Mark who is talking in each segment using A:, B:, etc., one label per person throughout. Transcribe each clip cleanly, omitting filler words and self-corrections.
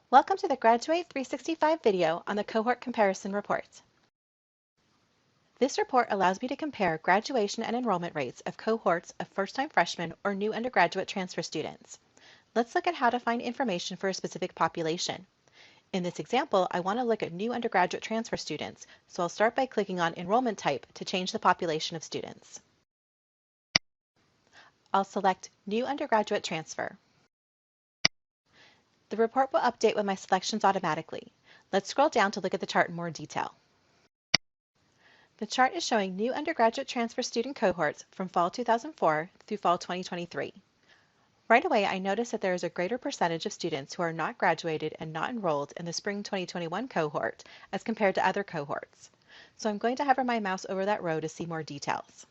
A: Welcome to the Graduate365 video on the Cohort Comparison Report. This report allows me to compare graduation and enrollment rates of cohorts of first-time freshmen or new undergraduate transfer students. Let's look at how to find information for a specific population. In this example, I want to look at new undergraduate transfer students, so I'll start by clicking on Enrollment Type to change the population of students. I'll select New Undergraduate Transfer. The report will update with my selections automatically. Let's scroll down to look at the chart in more detail. The chart is showing new undergraduate transfer student cohorts from fall 2004 through fall 2023. Right away, I notice that there is a greater percentage of students who are not graduated and not enrolled in the spring 2021 cohort as compared to other cohorts. So I'm going to hover my mouse over that row to see more details.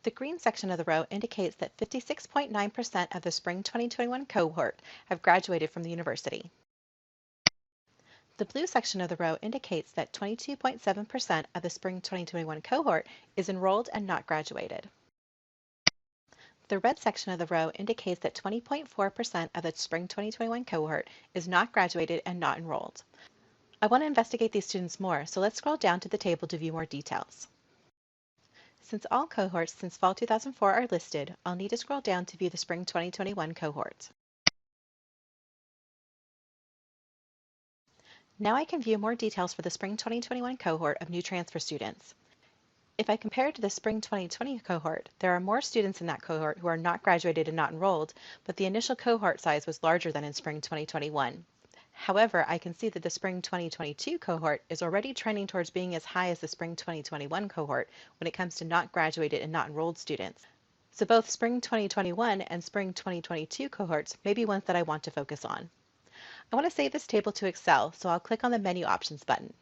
A: The green section of the row indicates that 56.9% of the spring 2021 cohort have graduated from the university. The blue section of the row indicates that 22.7% of the spring 2021 cohort is enrolled and not graduated. The red section of the row indicates that 20.4% of the spring 2021 cohort is not graduated and not enrolled. I want to investigate these students more, so let's scroll down to the table to view more details. Since all cohorts since fall 2004 are listed, I'll need to scroll down to view the spring 2021 cohort. Now I can view more details for the spring 2021 cohort of new transfer students. If I compare to the spring 2020 cohort, there are more students in that cohort who are not graduated and not enrolled, but the initial cohort size was larger than in spring 2021. However, I can see that the spring 2022 cohort is already trending towards being as high as the spring 2021 cohort when it comes to not graduated and not enrolled students. So both spring 2021 and spring 2022 cohorts may be ones that I want to focus on. I want to save this table to Excel, so I'll click on the Menu Options button.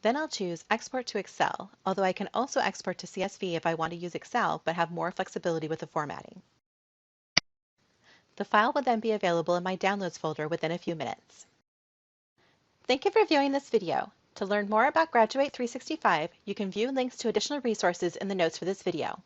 A: Then I'll choose Export to Excel, although I can also export to CSV if I want to use Excel but have more flexibility with the formatting. The file will then be available in my Downloads folder within a few minutes. Thank you for viewing this video. To learn more about Graduate365, you can view links to additional resources in the notes for this video.